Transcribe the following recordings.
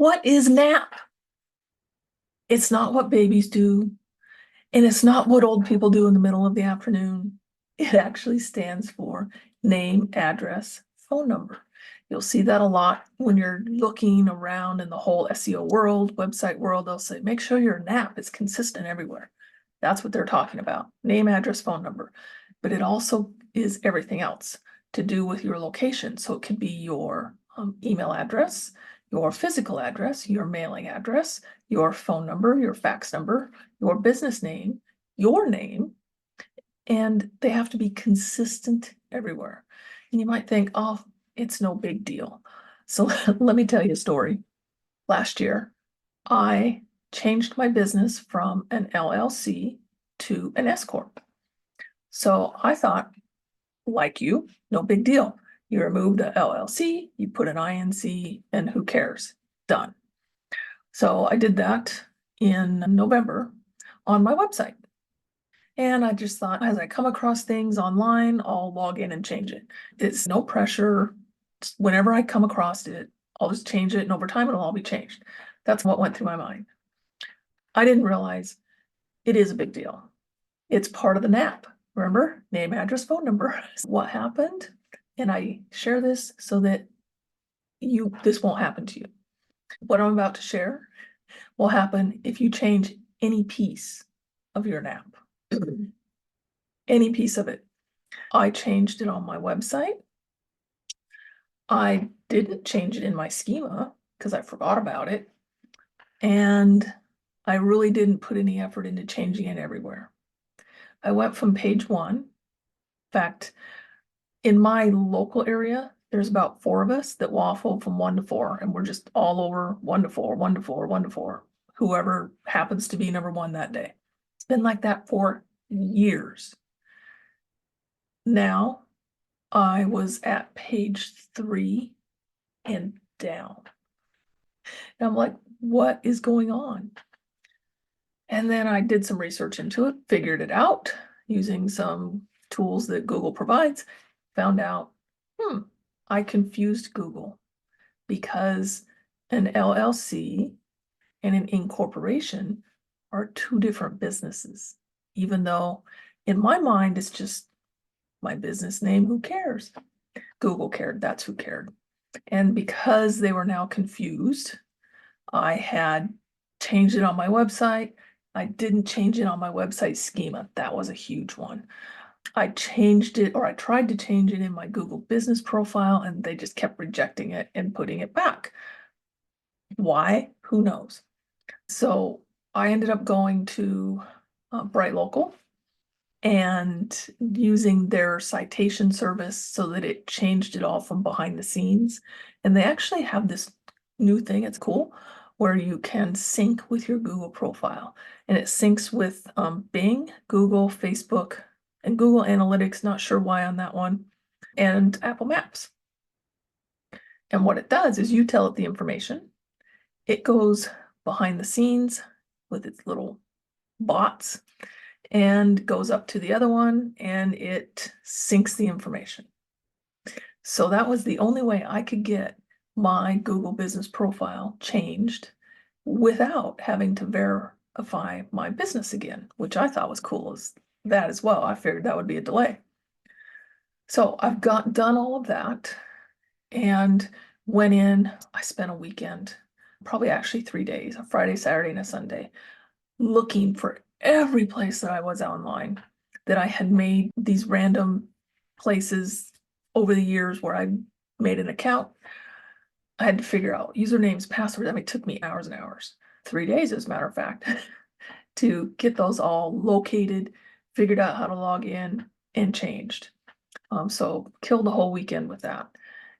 What is nap? It's not what babies do, and it's not what old people do in the middle of the afternoon. It actually stands for name, address, phone number. You'll see that a lot when you're looking around in the whole SEO world, website world. They'll say, make sure your NAP is consistent everywhere. That's what they're talking about. Name, address, phone number. But it also is everything else to do with your location. So it could be your email address, your physical address, your mailing address, your phone number, your fax number, your business name, your name, and they have to be consistent everywhere. And you might think, oh, it's no big deal. So let me tell you a story. Last year, I changed my business from an LLC to an S Corp. So I thought, like you, no big deal. You remove the LLC, you put an INC, and who cares? Done. So I did that in November on my website. And I just thought, as I come across things online, I'll log in and change it. It's no pressure. Whenever I come across it, I'll just change it, and over time it'll all be changed. That's what went through my mind. I didn't realize it is a big deal. It's part of the NAP. Remember? Name, address, phone number. What happened? And I share this so that this won't happen to you. What I'm about to share will happen if you change any piece of your NAP. Any piece of it. I changed it on my website. I didn't change it in my schema because I forgot about it. And I really didn't put any effort into changing it everywhere. I went from page 1. In fact, in my local area, there's about 4 of us that waffle from 1 to 4, and we're just all over 1 to 4, 1 to 4, 1 to 4, whoever happens to be number 1 that day. It's been like that for years. Now, I was at page 3 and down. And I'm like, what is going on? And then I did some research into it, figured it out using some tools that Google provides, found out, I confused Google because an LLC and an incorporation are 2 different businesses, even though in my mind, it's just my business name. Who cares? Google cared. That's who cared. And because they were now confused, I had changed it on my website. I didn't change it on my website schema. That was a huge one. I changed it, or I tried to change it in my Google business profile, and they just kept rejecting it and putting it back. Why? Who knows? So I ended up going to Bright Local and using their citation service so that it changed it all from behind the scenes. And they actually have this new thing, it's cool, where you can sync with your Google profile. And it syncs with Bing, Google, Facebook, and Google Analytics, not sure why on that one, and Apple Maps. And what it does is you tell it the information. It goes behind the scenes with its little bots and goes up to the other one, and it syncs the information. So that was the only way I could get my Google business profile changed without having to verify my business again, which I thought was cool as that as well. I figured that would be a delay. So I've done all of that and went in. I spent a weekend, probably actually 3 days, a Friday, Saturday, and a Sunday, looking for every place that I was online that I had made these random places over the years where I made an account. I had to figure out usernames, passwords. I mean, it took me hours and hours, 3 days, as a matter of fact, to get those all located, figured out how to log in, and changed. So killed the whole weekend with that.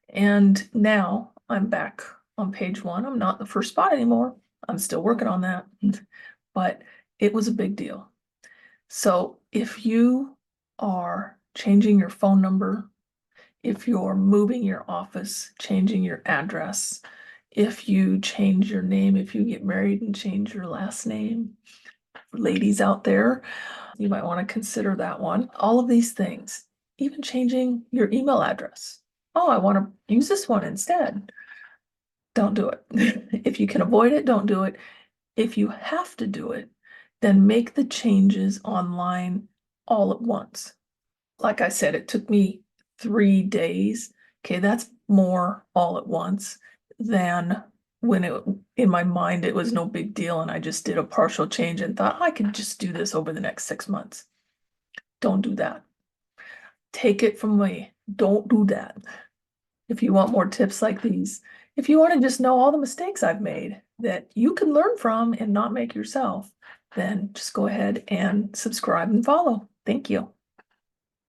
And now I'm back on page 1. I'm not in the first spot anymore. I'm still working on that, but it was a big deal. So if you are changing your phone number, if you're moving your office, changing your address, if you change your name, if you get married and change your last name, ladies out there, you might want to consider that one. All of these things, even changing your email address. Oh, I want to use this one instead. don't do it. If you can avoid it, don't do it. If you have to do it, then make the changes online all at once. Like I said, it took me 3 days. Okay, that's more all at once than when in my mind it was no big deal and I just did a partial change and thought I could just do this over the next 6 months. Don't do that. Take it from me. Don't do that. If you want more tips like these, if you want to just know all the mistakes I've made that you can learn from and not make yourself, then just go ahead and subscribe and follow. Thank you.